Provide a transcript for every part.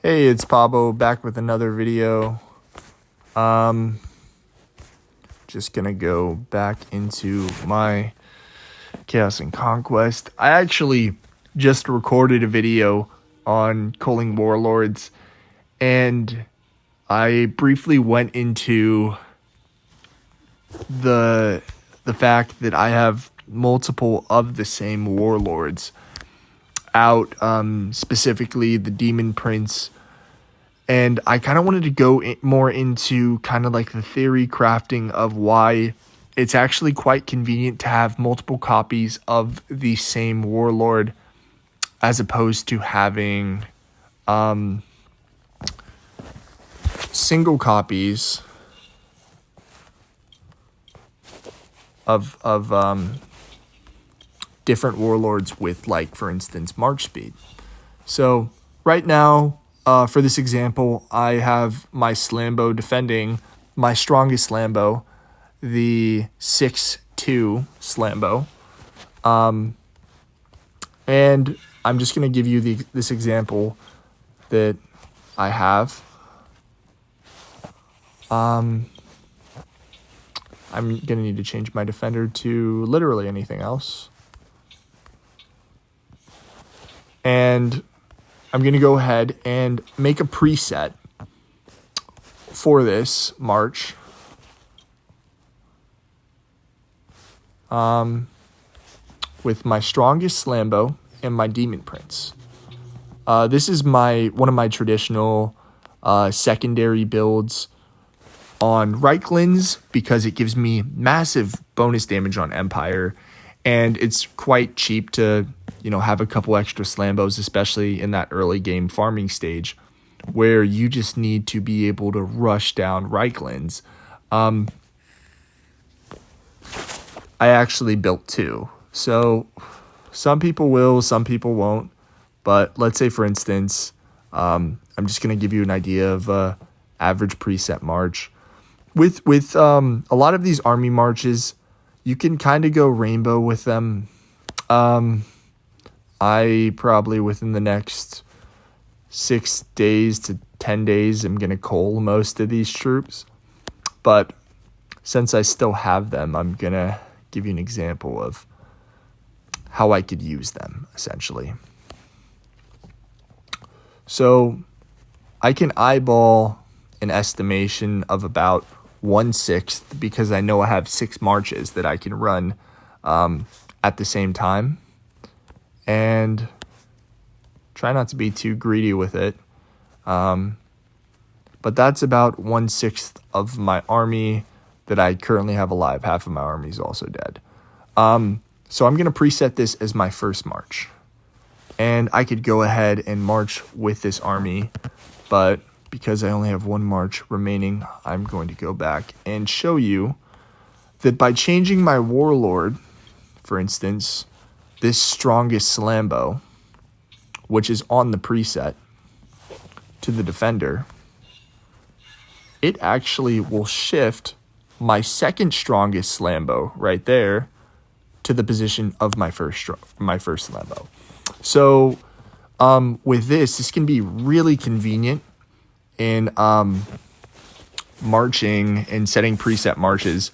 Hey, it's Pablo back with another video. Just gonna go back into my Chaos and Conquest. I actually just recorded a video on culling warlords, and I briefly went into the fact that I have multiple of the same warlords out, specifically the Demon Prince. And I kind of wanted to go more into kind of like the theory crafting of why it's actually quite convenient to have multiple copies of the same warlord as opposed to having single copies of different warlords with, like, for instance, March speed. So right now, for this example, I have my Slambo defending my strongest Slambo, the 6-2 Slambo. And I'm just going to give you this example that I have. I'm going to need to change my defender to literally anything else. And I'm going to go ahead and make a preset for this march. With my strongest Slambo and my Demon Prince. This is one of my traditional secondary builds on Reichlands because it gives me massive bonus damage on Empire, and it's quite cheap to have a couple extra Slambos, especially in that early game farming stage where you just need to be able to rush down Reichlands. I actually built two. So some people will, some people won't. But let's say, for instance, I'm just going to give you an idea of average preset march. With a lot of these army marches, you can kind of go rainbow with them. I probably within the next 6 days to 10 days am going to cull most of these troops. But since I still have them, I'm going to give you an example of how I could use them, essentially. So I can eyeball an estimation of about 1/6 because I know I have 6 marches that I can run at the same time. And try not to be too greedy with it. But that's about 1/6 of my army that I currently have alive. Half of my army is also dead. So I'm going to preset this as my first march. And I could go ahead and march with this army, but because I only have one march remaining, I'm going to go back and show you that by changing my warlord, for instance, this strongest Slambo, which is on the preset, to the defender, it actually will shift my second strongest Slambo right there to the position of my first Slambo. So with this can be really convenient in marching and setting preset marches.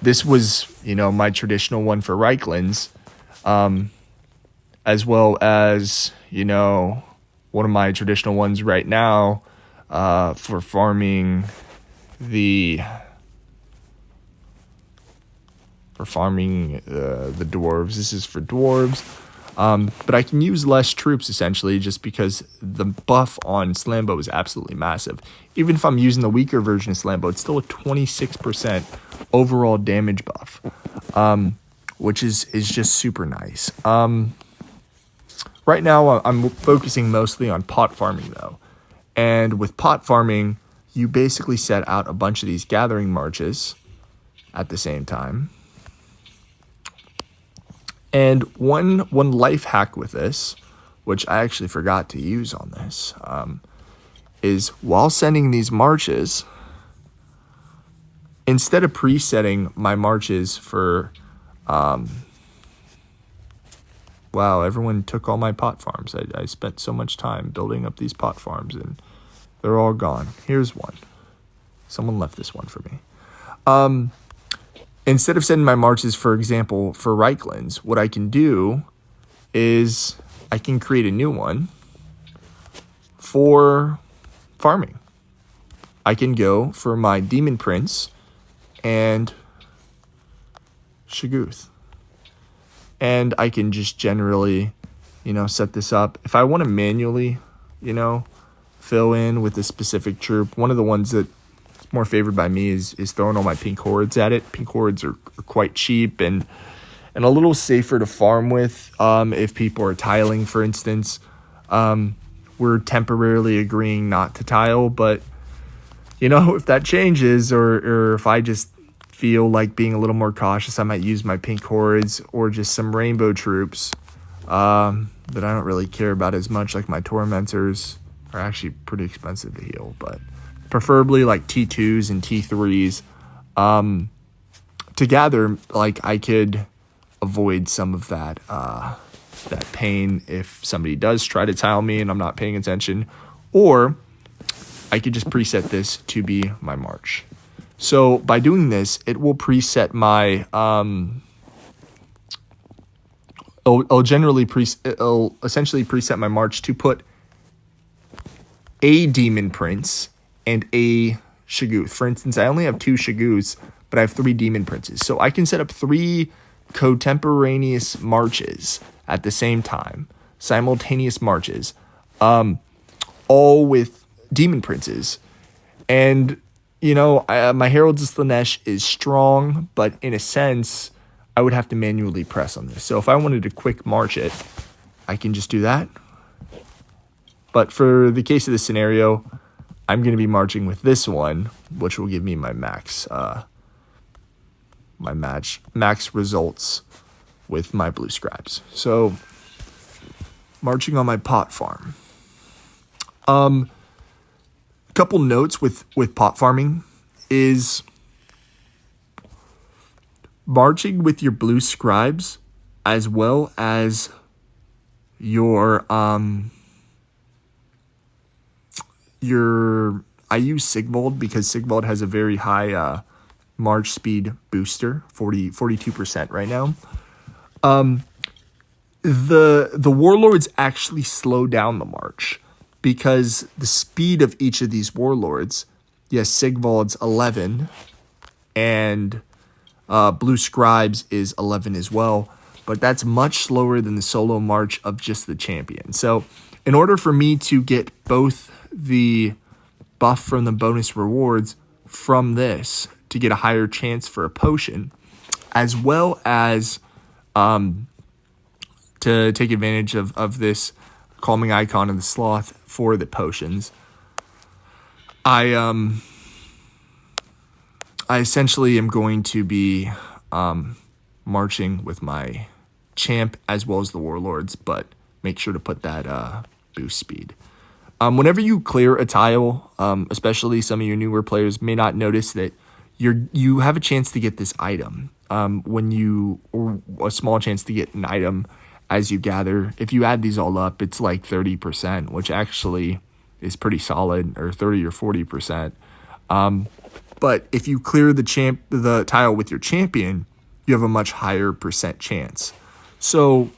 This was, my traditional one for Reichlands, as well as, one of my traditional ones right now for farming the dwarves. This is for dwarves. But I can use less troops, essentially, just because the buff on Slambo is absolutely massive. Even if I'm using the weaker version of Slambo, it's still a 26% overall damage buff, which is just super nice. Right now, I'm focusing mostly on pot farming, though. And with pot farming, you basically set out a bunch of these gathering marches at the same time. And one life hack with this, which I actually forgot to use on this, is while sending these marches, instead of presetting my marches for wow, everyone took all my pot farms. I spent so much time building up these pot farms, and they're all gone. Here's one. Someone left this one for me. Instead of setting my marches, for example, for Reichlands, what I can do is I can create a new one for farming. I can go for my Demon Prince and Shaguth. And I can just generally, set this up. If I want to manually, fill in with a specific troop, one of the ones that is more favored by me is throwing all my pink hordes at it. Pink hordes are quite cheap and a little safer to farm with if people are tiling, for instance. We're temporarily agreeing not to tile, but, if that changes or if I just feel like being a little more cautious, I might use my pink hordes or just some rainbow troops that I don't really care about as much. Like my tormentors are actually pretty expensive to heal, but preferably like T2s and T3s. Together, like I could avoid some of that pain if somebody does try to tile me and I'm not paying attention, or I could just preset this to be my march. So by doing this, it will preset my it'll essentially preset my march to put a Demon Prince and a Shaguth. For instance, I only have 2 Shaguths, but I have 3 Demon Princes. So I can set up 3 contemporaneous marches at the same time, simultaneous marches, all with Demon Princes. And, my Heralds of Slanesh is strong, but in a sense, I would have to manually press on this. So if I wanted to quick march it, I can just do that. But for the case of this scenario, I'm going to be marching with this one, which will give me my max results with my blue scribes. So marching on my pot farm. Couple notes with pot farming is marching with your blue scribes as well as your I use Sigvald because Sigvald has a very high march speed booster, 42% right now. The warlords actually slow down the march because the speed of each of these warlords, yes, Sigvald's 11 and Blue Scribes is 11 as well, but that's much slower than the solo march of just the champion. So in order for me to get both the buff from the bonus rewards from this to get a higher chance for a potion, as well as to take advantage of this calming icon of the sloth for the potions, I essentially am going to be marching with my champ as well as the warlords, but make sure to put that boost speed. Whenever you clear a tile, especially some of your newer players may not notice that you have a chance to get this item or a small chance to get an item as you gather. If you add these all up, it's like 30%, which actually is pretty solid, or 30 or 40%. But if you clear the tile with your champion, you have a much higher percent chance. So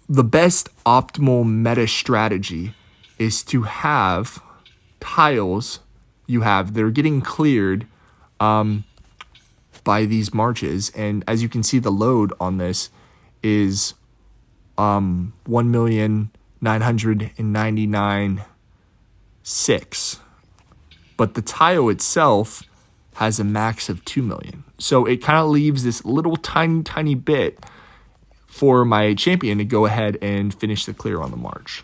the best optimal meta strategy is to have tiles that are getting cleared by these marches. And as you can see, the load on this is 1,999,600. But the tile itself has a max of 2 million. So it kind of leaves this little tiny bit for my champion to go ahead and finish the clear on the march.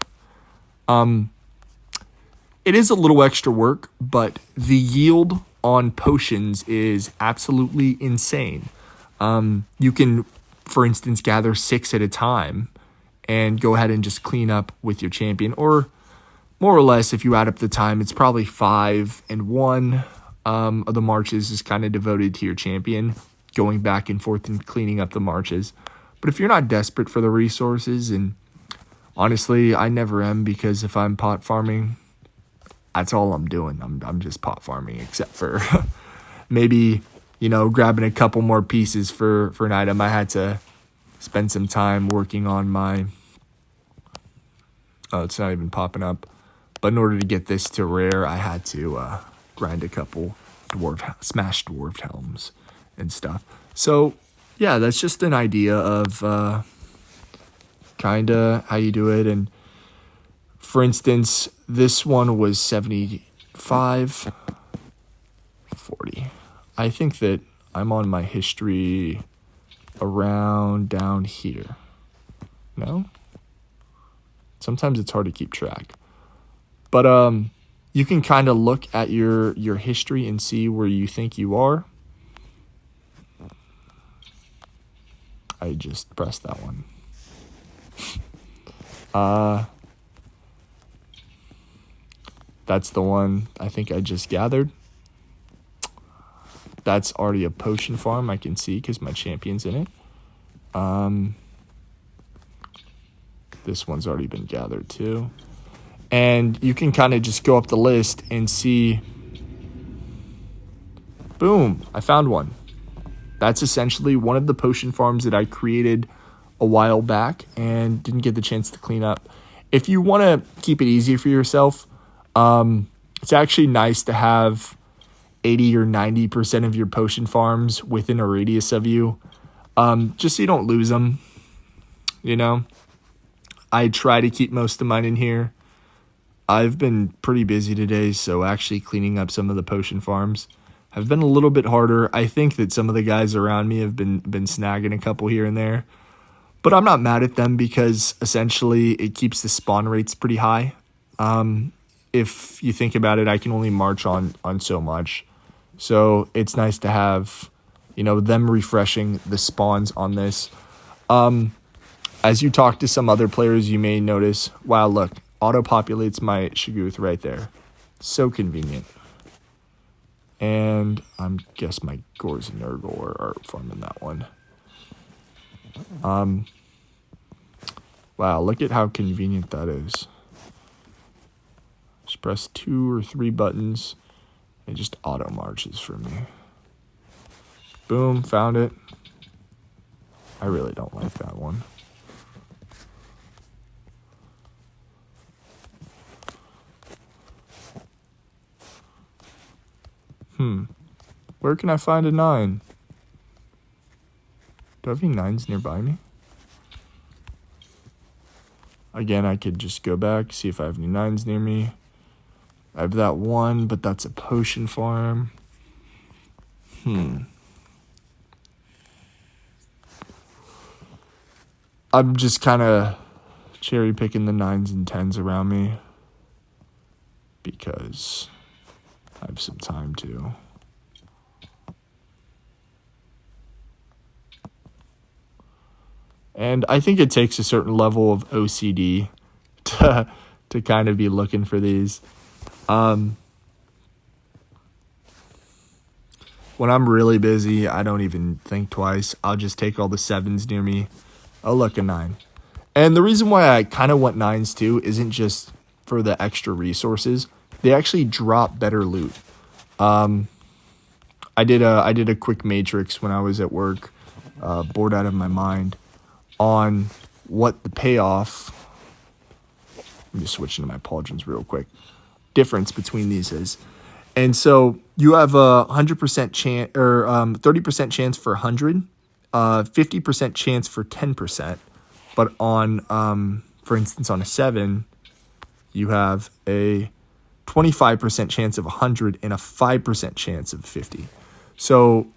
It is a little extra work, but the yield on potions is absolutely insane. You can, for instance, gather 6 at a time and go ahead and just clean up with your champion, or more or less, if you add up the time, it's probably 5 and 1 of the marches is kind of devoted to your champion, going back and forth and cleaning up the marches. But if you're not desperate for the resources, and honestly, I never am, because if I'm pot farming, that's all I'm doing. I'm just pot farming, except for maybe, grabbing a couple more pieces for an item. I had to spend some time working on my, oh, it's not even popping up. But in order to get this to rare, I had to grind a couple smashed dwarf helms and stuff. So yeah, that's just an idea of kind of how you do it. And for instance, this one was 75, 40. I think that I'm on my history around down here. No? Sometimes it's hard to keep track. But you can kind of look at your history and see where you think you are. I just pressed that one. That's the one I think I just gathered. That's already a potion farm, I can see, because my champion's in it. This one's already been gathered too. And you can kind of just go up the list and see, boom, I found one. That's essentially one of the potion farms that I created a while back and didn't get the chance to clean up. If you want to keep it easy for yourself, it's actually nice to have 80 or 90% of your potion farms within a radius of you, just so you don't lose them. I try to keep most of mine in here. I've been pretty busy today, so actually cleaning up some of the potion farms have been a little bit harder. I think that some of the guys around me have been snagging a couple here and there, but I'm not mad at them, because essentially it keeps the spawn rates pretty high. If you think about it, I can only march on so much, so it's nice to have, them refreshing the spawns on this. As you talk to some other players, you may notice, wow, look, auto-populates my Shiguth right there. So convenient. And I guess my Gors and Nurgle are farming that one. Wow, look at how convenient that is. Just press 2 or 3 buttons. It just auto-marches for me. Boom, found it. I really don't like that one. Where can I find a 9? Do I have any 9s nearby me? Again, I could just go back, see if I have any 9s near me. I have that one, but that's a potion farm. I'm just kind of cherry picking the 9s and 10s around me, because I have some time to. And I think it takes a certain level of OCD to kind of be looking for these. When I'm really busy, I don't even think twice. I'll just take all the 7s near me. Oh, look, a 9. And the reason why I kind of want 9s too isn't just for the extra resources. They actually drop better loot. I did a quick matrix when I was at work, bored out of my mind, on what the payoff. I'm just switching to my pauldrons real quick. Difference between these is, and so you have a 100% chance or 30% chance for 100, 50% chance for 10%, but on for instance on a 7, you have a 25% chance of 100 and a 5% chance of 50. So,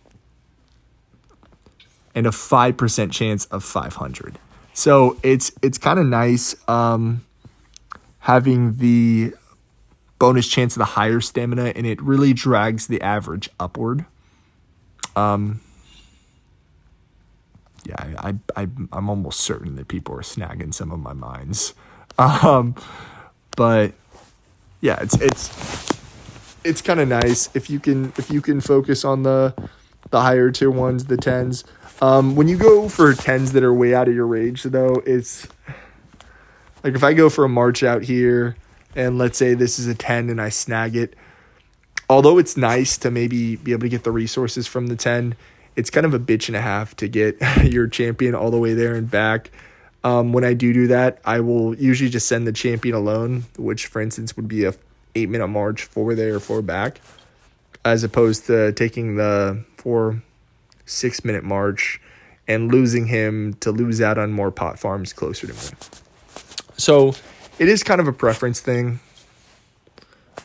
and a 5% chance of 500. So it's kind of nice having the bonus chance of the higher stamina, and it really drags the average upward. I'm almost certain that people are snagging some of my mines. But yeah, it's kind of nice if you can focus on the higher tier ones, the 10s. When you go for 10s that are way out of your range, though, it's like if I go for a march out here and let's say this is a 10 and I snag it, although it's nice to maybe be able to get the resources from the 10, it's kind of a bitch and a half to get your champion all the way there and back. When I do that, I will usually just send the champion alone, which for instance would be a 8-minute march 4 there, 4 back, as opposed to taking the 4-6-minute march and losing him to lose out on more pot farms closer to me. So it is kind of a preference thing.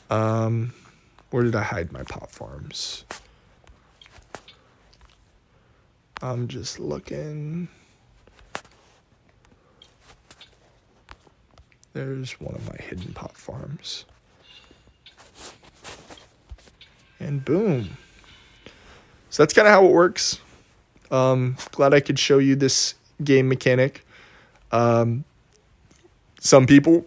Where did I hide my pot farms? I'm just looking. There's one of my hidden pot farms. And boom. So that's kind of how it works. Glad I could show you this game mechanic. Some people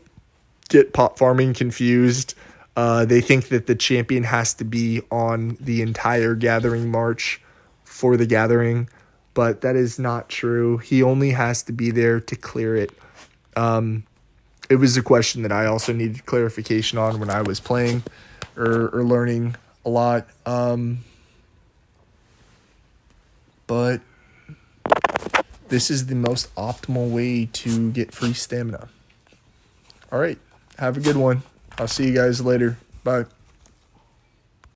get pot farming confused. They think that the champion has to be on the entire gathering march for the gathering, but that is not true. He only has to be there to clear it. It was a question that I also needed clarification on when I was playing or learning a lot. But this is the most optimal way to get free stamina. All right. Have a good one. I'll see you guys later. Bye.